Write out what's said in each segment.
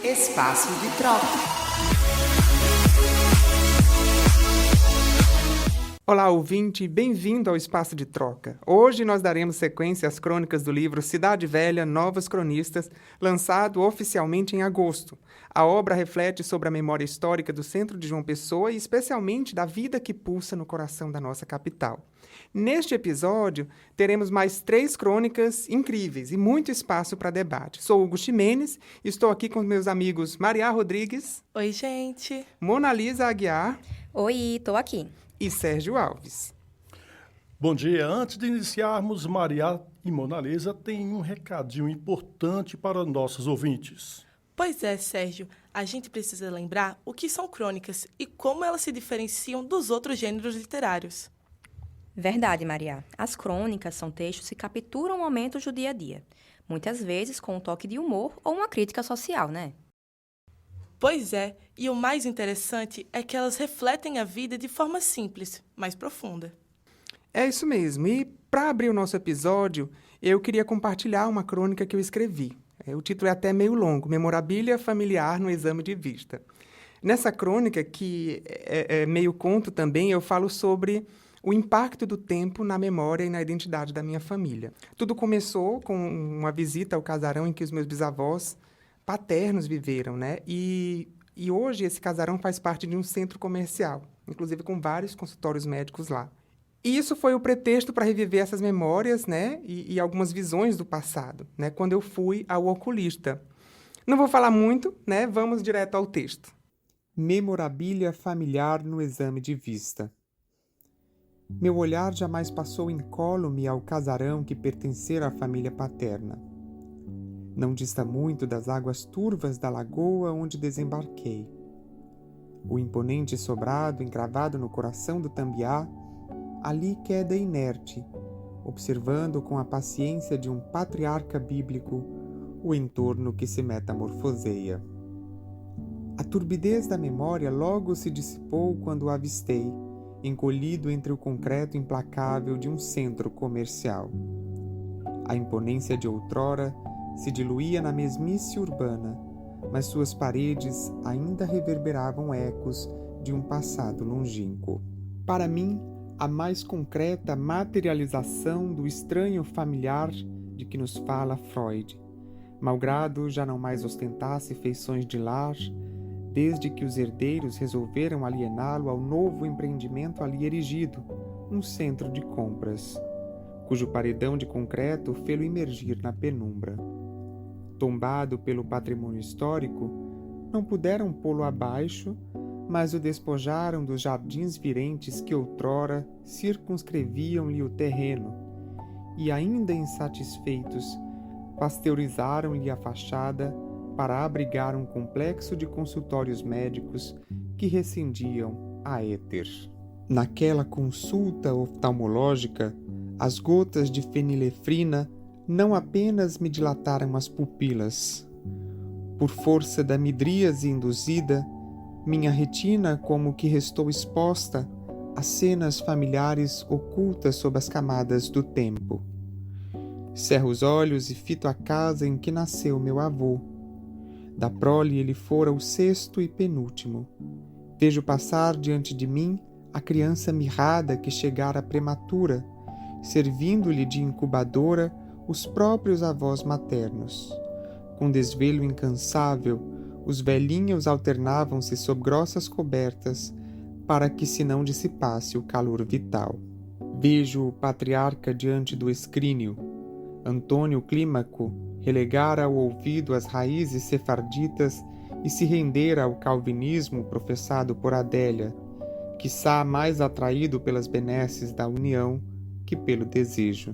Espaço de Troca. Olá, ouvinte, bem-vindo ao Espaço de Troca. Hoje nós daremos sequência às crônicas do livro Cidade Velha, Novos Cronistas, lançado oficialmente em agosto. A obra reflete sobre a memória histórica do centro de João Pessoa e especialmente da vida que pulsa no coração da nossa capital. Neste episódio, teremos mais 3 crônicas incríveis e muito espaço para debate. Sou Hugo Ximenes e estou aqui com meus amigos Maria Rodrigues. Oi, gente. Mona Lisa Aguiar. Oi, tô aqui. E Sérgio Alves. Bom dia. Antes de iniciarmos, Maria e Mona Lisa têm um recadinho importante para nossos ouvintes. Pois é, Sérgio. A gente precisa lembrar o que são crônicas e como elas se diferenciam dos outros gêneros literários. Verdade, Maria. As crônicas são textos que capturam momentos do dia a dia, muitas vezes com um toque de humor ou uma crítica social, né? Pois é, e o mais interessante é que elas refletem a vida de forma simples, mas profunda. É isso mesmo. E para abrir o nosso episódio, eu queria compartilhar uma crônica que eu escrevi. O título é até meio longo, Memorabilia Familiar no Exame de Vista. Nessa crônica, que é meio conto também, eu falo sobre o impacto do tempo na memória e na identidade da minha família. Tudo começou com uma visita ao casarão em que os meus bisavós paternos viveram, né? E hoje esse casarão faz parte de um centro comercial, inclusive com vários consultórios médicos lá. E isso foi o pretexto para reviver essas memórias, né? E algumas visões do passado, né? Quando eu fui ao oculista. Não vou falar muito, né? Vamos direto ao texto. Memorabilia familiar no exame de vista. Meu olhar jamais passou incólume ao casarão que pertencera à família paterna. Não dista muito das águas turvas da lagoa onde desembarquei. O imponente sobrado encravado no coração do Tambiá, ali queda inerte, observando com a paciência de um patriarca bíblico o entorno que se metamorfoseia. A turbidez da memória logo se dissipou quando o avistei, encolhido entre o concreto implacável de um centro comercial. A imponência de outrora se diluía na mesmice urbana, mas suas paredes ainda reverberavam ecos de um passado longínquo. Para mim, a mais concreta materialização do estranho familiar de que nos fala Freud, malgrado já não mais ostentasse feições de lar, desde que os herdeiros resolveram aliená-lo ao novo empreendimento ali erigido, um centro de compras, cujo paredão de concreto fê-lo emergir na penumbra. Tombado pelo patrimônio histórico, não puderam pô-lo abaixo, mas o despojaram dos jardins virentes que outrora circunscreviam-lhe o terreno, e ainda insatisfeitos, pasteurizaram-lhe a fachada para abrigar um complexo de consultórios médicos que rescindiam a éter. Naquela consulta oftalmológica, as gotas de fenilefrina não apenas me dilataram as pupilas. Por força da midríase induzida, minha retina como que restou exposta a cenas familiares ocultas sob as camadas do tempo. Cerro os olhos e fito a casa em que nasceu meu avô. Da prole ele fora o 6º e penúltimo. Vejo passar diante de mim a criança mirrada que chegara prematura, servindo-lhe de incubadora os próprios avós maternos. Com desvelo incansável, os velhinhos alternavam-se sob grossas cobertas para que se não dissipasse o calor vital. Vejo o patriarca diante do escrínio. Antônio Clímaco relegara ao ouvido as raízes sefarditas e se rendera ao calvinismo professado por Adélia, quiçá mais atraído pelas benesses da união que pelo desejo.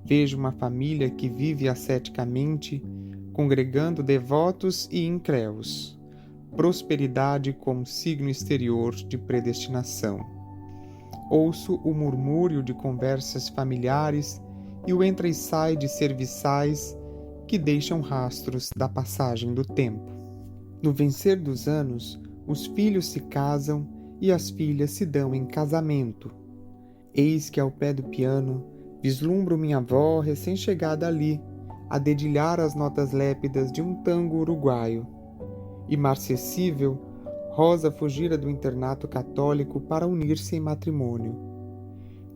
Vejo uma família que vive asceticamente, congregando devotos e incréus, prosperidade como signo exterior de predestinação. Ouço o murmúrio de conversas familiares e o entra e sai de serviçais que deixam rastros da passagem do tempo. No vencer dos anos, os filhos se casam e as filhas se dão em casamento. Eis que ao pé do piano vislumbro minha avó recém-chegada ali, a dedilhar as notas lépidas de um tango uruguaio. Imarcessível, Rosa fugira do internato católico para unir-se em matrimônio.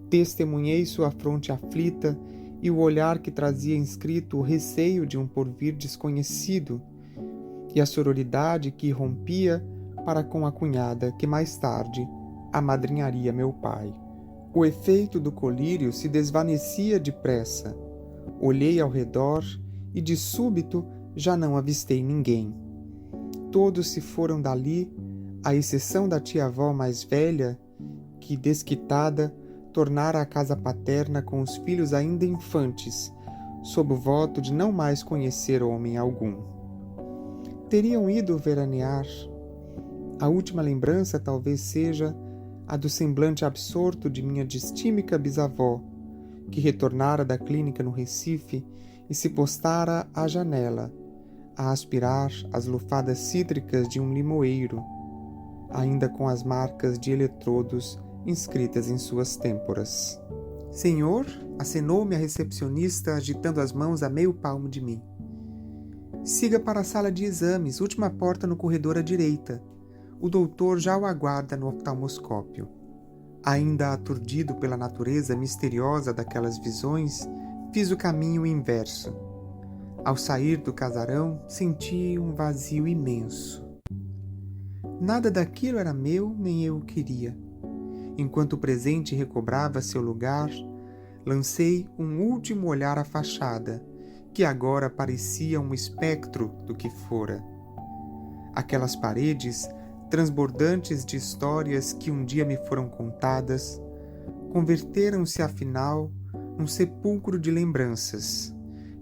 Testemunhei sua fronte aflita e o olhar que trazia inscrito o receio de um porvir desconhecido, e a sororidade que irrompia para com a cunhada que mais tarde amadrinharia meu pai. O efeito do colírio se desvanecia depressa. Olhei ao redor e de súbito já não avistei ninguém. Todos se foram dali, à exceção da tia-avó mais velha, que, desquitada, tornara a casa paterna com os filhos ainda infantes, sob o voto de não mais conhecer homem algum. Teriam ido veranear. A última lembrança talvez seja a do semblante absorto de minha distímica bisavó, que retornara da clínica no Recife e se postara à janela, a aspirar as lufadas cítricas de um limoeiro, ainda com as marcas de eletrodos inscritas em suas têmporas. Senhor, acenou-me a recepcionista, agitando as mãos a meio palmo de mim. Siga para a sala de exames, última porta no corredor à direita. O doutor já o aguarda no oftalmoscópio. Ainda aturdido pela natureza misteriosa daquelas visões, fiz o caminho inverso. Ao sair do casarão, senti um vazio imenso. Nada daquilo era meu, nem eu o queria. Enquanto o presente recobrava seu lugar, lancei um último olhar à fachada, que agora parecia um espectro do que fora. Aquelas paredes, transbordantes de histórias que um dia me foram contadas, converteram-se afinal num sepulcro de lembranças,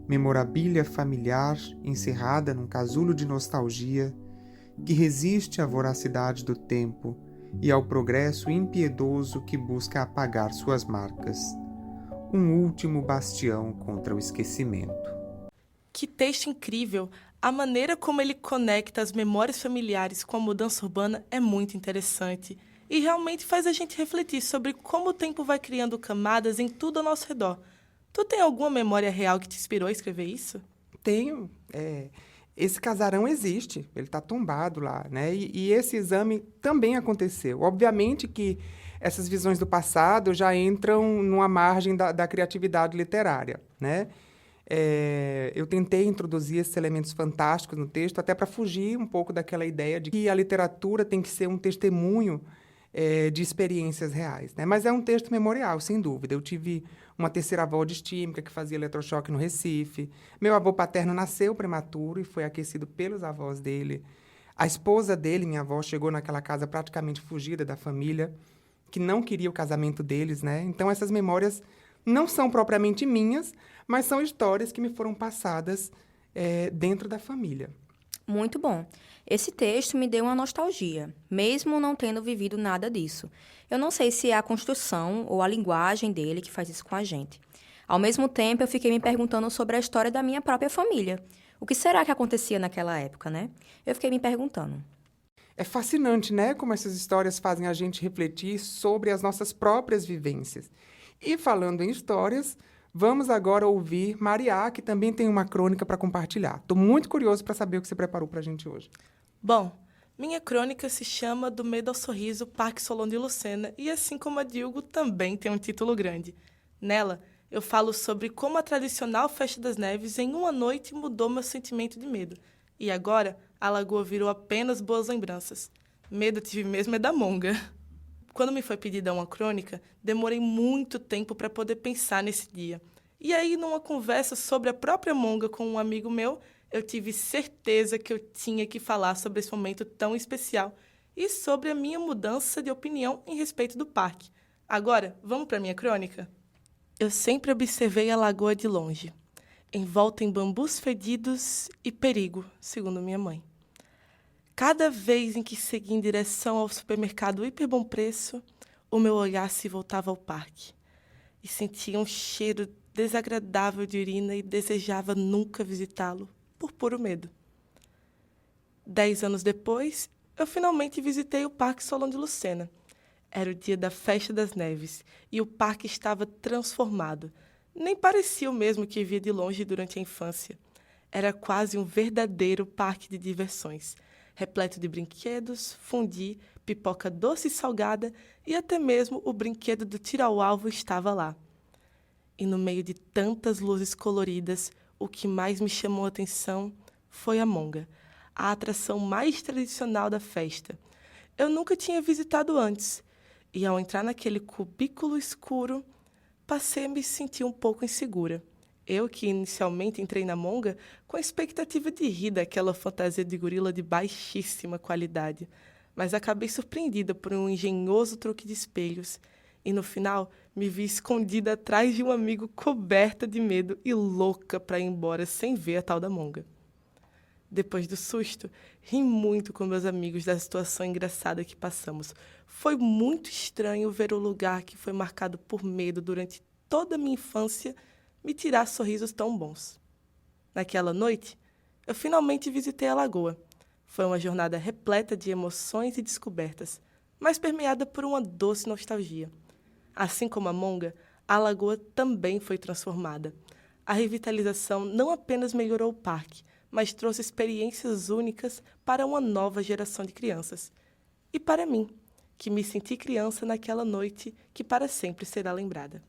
memorabilia familiar encerrada num casulo de nostalgia que resiste à voracidade do tempo e ao progresso impiedoso que busca apagar suas marcas. Um último bastião contra o esquecimento. Que texto incrível! A maneira como ele conecta as memórias familiares com a mudança urbana é muito interessante e realmente faz a gente refletir sobre como o tempo vai criando camadas em tudo ao nosso redor. Tu tem alguma memória real que te inspirou a escrever isso? Tenho. Esse casarão existe, ele está tombado lá, né? E esse exame também aconteceu. Obviamente que essas visões do passado já entram numa margem da criatividade literária, né? Eu tentei introduzir esses elementos fantásticos no texto, até para fugir um pouco daquela ideia de que a literatura tem que ser um testemunho de experiências reais, né? Mas é um texto memorial, sem dúvida. Eu tive uma terceira avó distímica que fazia eletrochoque no Recife. Meu avô paterno nasceu prematuro e foi aquecido pelos avós dele. A esposa dele, minha avó, chegou naquela casa praticamente fugida da família, que não queria o casamento deles, né? Então, essas memórias não são propriamente minhas, mas são histórias que me foram passadas dentro da família. Muito bom. Esse texto me deu uma nostalgia, mesmo não tendo vivido nada disso. Eu não sei se é a construção ou a linguagem dele que faz isso com a gente. Ao mesmo tempo, eu fiquei me perguntando sobre a história da minha própria família. O que será que acontecia naquela época, né? Eu fiquei me perguntando. É fascinante, né? Como essas histórias fazem a gente refletir sobre as nossas próprias vivências. E falando em histórias, vamos agora ouvir Mariá, que também tem uma crônica para compartilhar. Estou muito curioso para saber o que você preparou para a gente hoje. Bom, minha crônica se chama Do Medo ao Sorriso, Parque Solon de Lucena, e assim como a de Hugo, também tem um título grande. Nela, eu falo sobre como a tradicional Festa das Neves em uma noite mudou meu sentimento de medo. E agora, a lagoa virou apenas boas lembranças. Medo eu tive mesmo é da monga. Quando me foi pedida uma crônica, demorei muito tempo para poder pensar nesse dia. E aí, numa conversa sobre a própria monga com um amigo meu, eu tive certeza que eu tinha que falar sobre esse momento tão especial e sobre a minha mudança de opinião em respeito do parque. Agora, vamos para a minha crônica? Eu sempre observei a lagoa de longe, envolta em bambus fedidos e perigo, segundo minha mãe. Cada vez em que segui em direção ao supermercado Hiper Bom Preço, o meu olhar se voltava ao parque e sentia um cheiro desagradável de urina e desejava nunca visitá-lo, por puro medo. 10 anos depois, eu finalmente visitei o Parque Solon de Lucena. Era o dia da Festa das Neves e o parque estava transformado. Nem parecia o mesmo que via de longe durante a infância. Era quase um verdadeiro parque de diversões. repleto de brinquedos, fundi, pipoca doce e salgada e até mesmo o brinquedo do tiro ao alvo estava lá. E no meio de tantas luzes coloridas, o que mais me chamou a atenção foi a monga, a atração mais tradicional da festa. Eu nunca tinha visitado antes, e ao entrar naquele cubículo escuro, passei a me sentir um pouco insegura. Eu, que inicialmente entrei na monga com a expectativa de rir daquela fantasia de gorila de baixíssima qualidade, mas acabei surpreendida por um engenhoso truque de espelhos, e no final me vi escondida atrás de um amigo coberta de medo e louca para ir embora sem ver a tal da monga. Depois do susto, ri muito com meus amigos da situação engraçada que passamos. Foi muito estranho ver o lugar que foi marcado por medo durante toda a minha infância me tirar sorrisos tão bons. Naquela noite, eu finalmente visitei a lagoa. Foi uma jornada repleta de emoções e descobertas, mas permeada por uma doce nostalgia. Assim como a monga, a lagoa também foi transformada. A revitalização não apenas melhorou o parque, mas trouxe experiências únicas para uma nova geração de crianças. E para mim, que me senti criança naquela noite que para sempre será lembrada.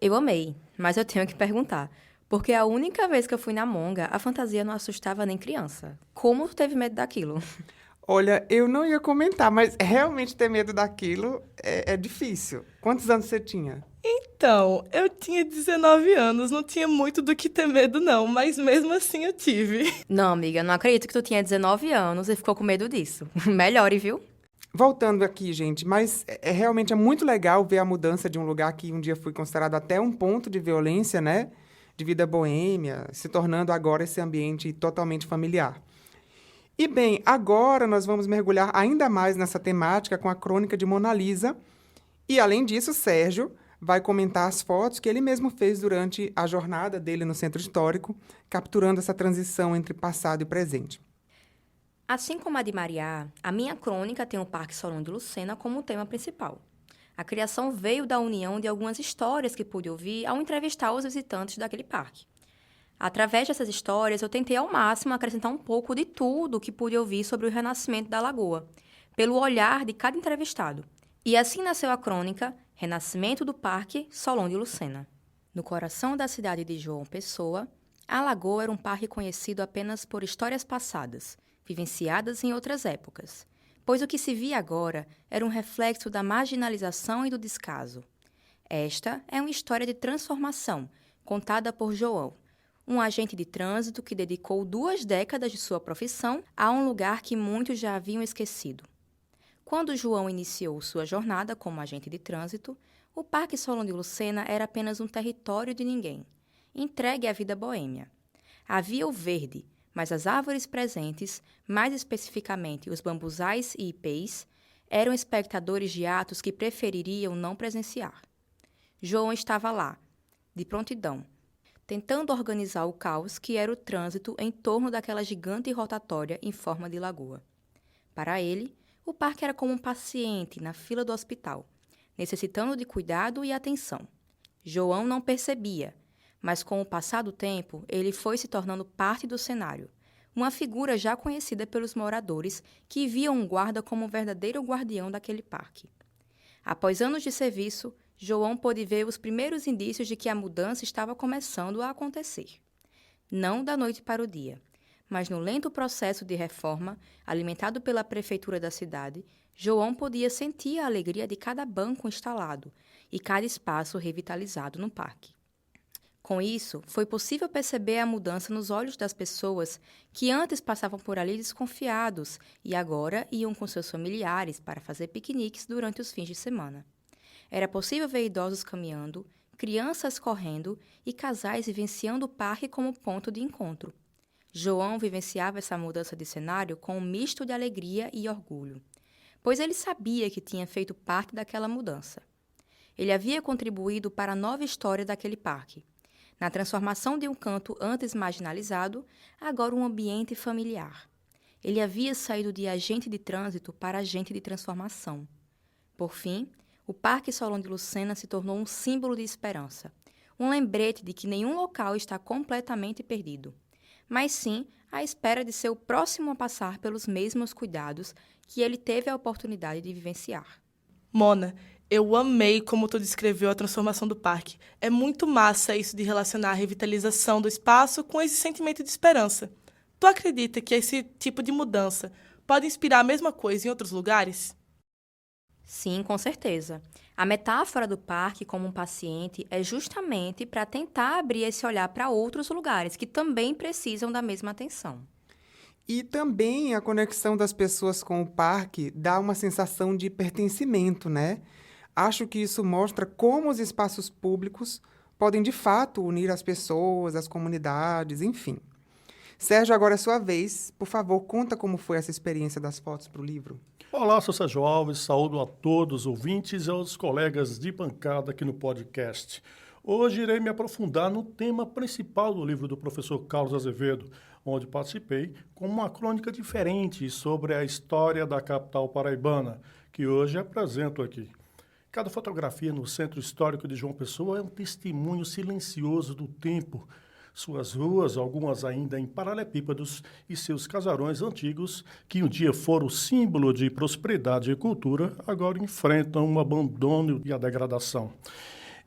Eu amei, mas eu tenho que perguntar. Porque a única vez que eu fui na monga, a fantasia não assustava nem criança. Como tu teve medo daquilo? Olha, eu não ia comentar, mas realmente ter medo daquilo é difícil. Quantos anos você tinha? Então, eu tinha 19 anos, não tinha muito do que ter medo não, mas mesmo assim eu tive. Não, amiga, não acredito que tu tinha 19 anos e ficou com medo disso. Melhore, viu? Voltando aqui, gente, mas realmente é muito legal ver a mudança de um lugar que um dia foi considerado até um ponto de violência, né? De vida boêmia, se tornando agora esse ambiente totalmente familiar. E bem, agora nós vamos mergulhar ainda mais nessa temática com a crônica de Mona Lisa. E, além disso, Sérgio vai comentar as fotos que ele mesmo fez durante a jornada dele no Centro Histórico, capturando essa transição entre passado e presente. Assim como a de Mariá, a minha crônica tem o Parque Solon de Lucena como tema principal. A criação veio da união de algumas histórias que pude ouvir ao entrevistar os visitantes daquele parque. Através dessas histórias, eu tentei ao máximo acrescentar um pouco de tudo que pude ouvir sobre o renascimento da lagoa, pelo olhar de cada entrevistado. E assim nasceu a crônica Renascimento do Parque Solon de Lucena. No coração da cidade de João Pessoa, a lagoa era um parque conhecido apenas por histórias passadas, vivenciadas em outras épocas, pois o que se via agora era um reflexo da marginalização e do descaso. Esta é uma história de transformação, contada por João, um agente de trânsito que dedicou 2 décadas de sua profissão a um lugar que muitos já haviam esquecido. Quando João iniciou sua jornada como agente de trânsito, o Parque Solon de Lucena era apenas um território de ninguém, entregue à vida boêmia. Havia o verde, mas as árvores presentes, mais especificamente os bambuzais e ipês, eram espectadores de atos que prefeririam não presenciar. João estava lá, de prontidão, tentando organizar o caos que era o trânsito em torno daquela gigante rotatória em forma de lagoa. Para ele, o parque era como um paciente na fila do hospital, necessitando de cuidado e atenção. João não percebia, mas com o passar do tempo, ele foi se tornando parte do cenário, uma figura já conhecida pelos moradores que viam um guarda como um verdadeiro guardião daquele parque. Após anos de serviço, João pôde ver os primeiros indícios de que a mudança estava começando a acontecer. Não da noite para o dia, mas no lento processo de reforma, alimentado pela prefeitura da cidade, João podia sentir a alegria de cada banco instalado e cada espaço revitalizado no parque. Com isso, foi possível perceber a mudança nos olhos das pessoas que antes passavam por ali desconfiados e agora iam com seus familiares para fazer piqueniques durante os fins de semana. Era possível ver idosos caminhando, crianças correndo e casais vivenciando o parque como ponto de encontro. João vivenciava essa mudança de cenário com um misto de alegria e orgulho, pois ele sabia que tinha feito parte daquela mudança. Ele havia contribuído para a nova história daquele parque, na transformação de um canto antes marginalizado, agora um ambiente familiar. Ele havia saído de agente de trânsito para agente de transformação. Por fim, o Parque Solon de Lucena se tornou um símbolo de esperança, um lembrete de que nenhum local está completamente perdido, mas sim à espera de ser o próximo a passar pelos mesmos cuidados que ele teve a oportunidade de vivenciar. Mona, eu amei como tu descreveu a transformação do parque. É muito massa isso de relacionar a revitalização do espaço com esse sentimento de esperança. Tu acredita que esse tipo de mudança pode inspirar a mesma coisa em outros lugares? Sim, com certeza. A metáfora do parque como um paciente é justamente para tentar abrir esse olhar para outros lugares que também precisam da mesma atenção. E também a conexão das pessoas com o parque dá uma sensação de pertencimento, né? Acho que isso mostra como os espaços públicos podem, de fato, unir as pessoas, as comunidades, enfim. Sérgio, agora é sua vez. Por favor, conta como foi essa experiência das fotos para o livro. Olá, sou Sérgio Alves, saúdo a todos os ouvintes e aos colegas de bancada aqui no podcast. Hoje irei me aprofundar no tema principal do livro do professor Carlos Azevedo, onde participei com uma crônica diferente sobre a história da capital paraibana, que hoje apresento aqui. Cada fotografia no Centro Histórico de João Pessoa é um testemunho silencioso do tempo. Suas ruas, algumas ainda em paralelepípedos, e seus casarões antigos, que um dia foram símbolo de prosperidade e cultura, agora enfrentam o abandono e a degradação.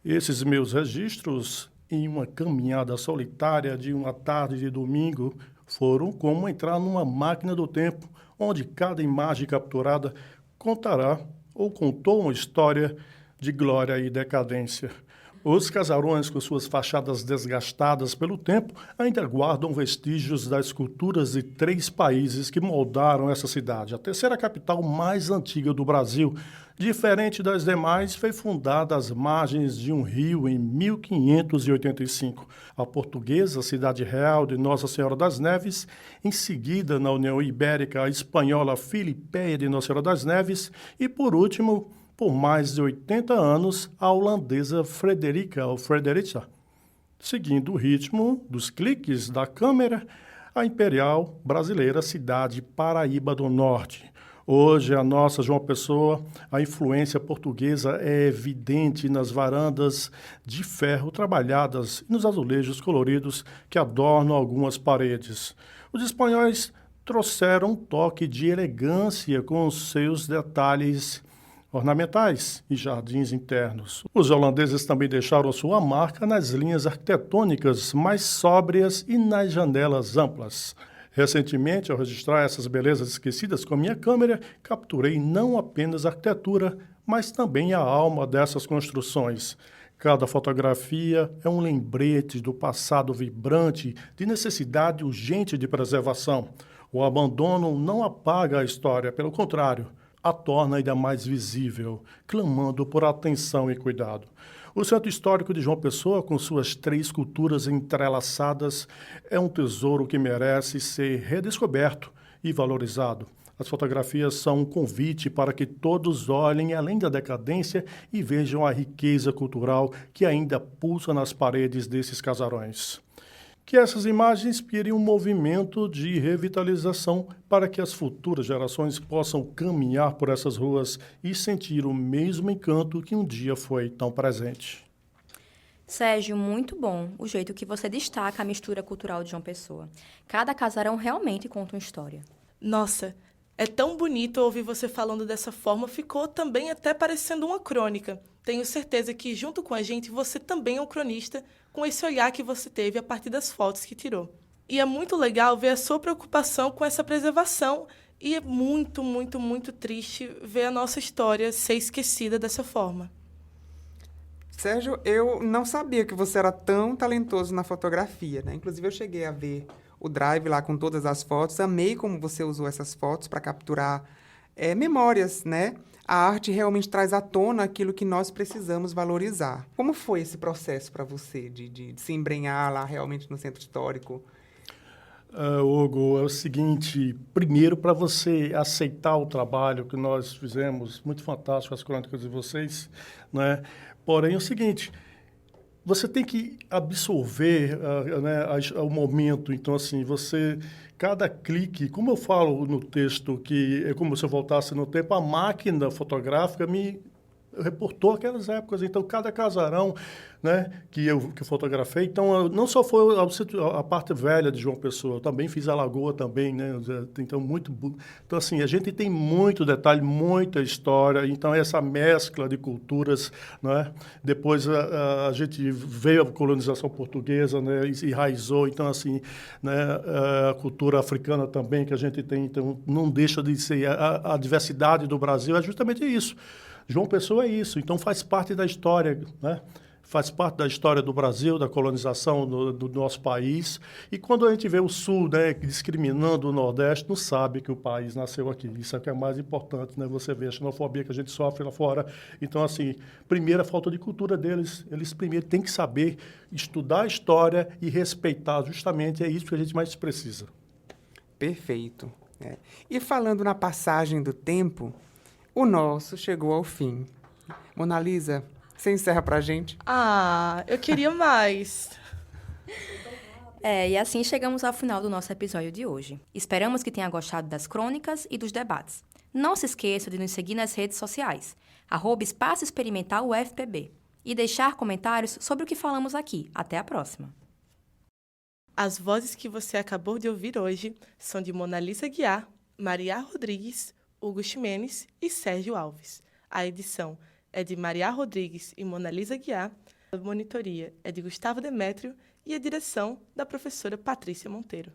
Esses meus registros, em uma caminhada solitária de uma tarde de domingo, foram como entrar numa máquina do tempo, onde cada imagem capturada contará ou contou uma história de glória e decadência. Os casarões, com suas fachadas desgastadas pelo tempo, ainda guardam vestígios das culturas de 3 países que moldaram essa cidade. A terceira capital mais antiga do Brasil, diferente das demais, foi fundada às margens de um rio em 1585. A portuguesa, Cidade Real de Nossa Senhora das Neves, em seguida na União Ibérica, a espanhola Filipeia de Nossa Senhora das Neves e, por último, por mais de 80 anos, a holandesa Frederica, ou Frederica. Seguindo o ritmo dos cliques da câmera, a imperial brasileira cidade Paraíba do Norte. Hoje, a nossa João Pessoa, a influência portuguesa é evidente nas varandas de ferro trabalhadas e nos azulejos coloridos que adornam algumas paredes. Os espanhóis trouxeram um toque de elegância com os seus detalhes ornamentais e jardins internos. Os holandeses também deixaram sua marca nas linhas arquitetônicas mais sóbrias e nas janelas amplas. Recentemente, ao registrar essas belezas esquecidas com a minha câmera, capturei não apenas a arquitetura, mas também a alma dessas construções. Cada fotografia é um lembrete do passado vibrante, de necessidade urgente de preservação. O abandono não apaga a história, pelo contrário, a torna ainda mais visível, clamando por atenção e cuidado. O Centro Histórico de João Pessoa, com suas 3 culturas entrelaçadas, é um tesouro que merece ser redescoberto e valorizado. As fotografias são um convite para que todos olhem além da decadência e vejam a riqueza cultural que ainda pulsa nas paredes desses casarões. Que essas imagens inspirem um movimento de revitalização para que as futuras gerações possam caminhar por essas ruas e sentir o mesmo encanto que um dia foi tão presente. Sérgio, muito bom o jeito que você destaca a mistura cultural de João Pessoa. Cada casarão realmente conta uma história. Nossa, é tão bonito ouvir você falando dessa forma, ficou também até parecendo uma crônica. Tenho certeza que, junto com a gente, você também é um cronista com esse olhar que você teve a partir das fotos que tirou. E é muito legal ver a sua preocupação com essa preservação e é muito, muito, muito triste ver a nossa história ser esquecida dessa forma. Sérgio, eu não sabia que você era tão talentoso na fotografia, né? Inclusive, eu cheguei a ver o Drive lá com todas as fotos. Amei como você usou essas fotos para capturar memórias, né? A arte realmente traz à tona aquilo que nós precisamos valorizar. Como foi esse processo para você de se embrenhar lá realmente no Centro Histórico? Hugo, é o seguinte, primeiro para você aceitar o trabalho que nós fizemos, muito fantástico as crônicas de vocês, né? Porém é o seguinte, você tem que absorver o momento, então assim, cada clique, como eu falo no texto, que é como se eu voltasse no tempo, a máquina fotográfica me reportou aquelas épocas. Então, cada casarão, né, que eu fotografei, então, não só foi a parte velha de João Pessoa, eu também fiz a Lagoa também, né? Então, então, assim, a gente tem muito detalhe, muita história, então, essa mescla de culturas, né? Depois, a gente veio a colonização portuguesa, né, e se enraizou, então, assim, né, a cultura africana também que a gente tem, então, não deixa de ser a diversidade do Brasil, é justamente isso. João Pessoa é isso, então faz parte da história, né? Faz parte da história do Brasil, da colonização do nosso país. E quando a gente vê o Sul, né, discriminando o Nordeste, não sabe que o país nasceu aqui. Isso é o que é mais importante, né? Você vê a xenofobia que a gente sofre lá fora. Então, assim, primeiro, a falta de cultura deles. Eles primeiro têm que saber estudar a história e respeitar. Justamente é isso que a gente mais precisa. Perfeito. E falando na passagem do tempo, o nosso chegou ao fim. Mona Lisa, você encerra pra gente? Ah, eu queria mais. E assim chegamos ao final do nosso episódio de hoje. Esperamos que tenha gostado das crônicas e dos debates. Não se esqueça de nos seguir nas redes sociais, @Espaço Experimental UFPB, e deixar comentários sobre o que falamos aqui. Até a próxima! As vozes que você acabou de ouvir hoje são de Mona Lisa Guiar, Maria Rodrigues, Hugo Ximenes e Sérgio Alves. A edição é de Maria Rodrigues e Mona Lisa Guiar, a monitoria é de Gustavo Demétrio e a direção da professora Patrícia Monteiro.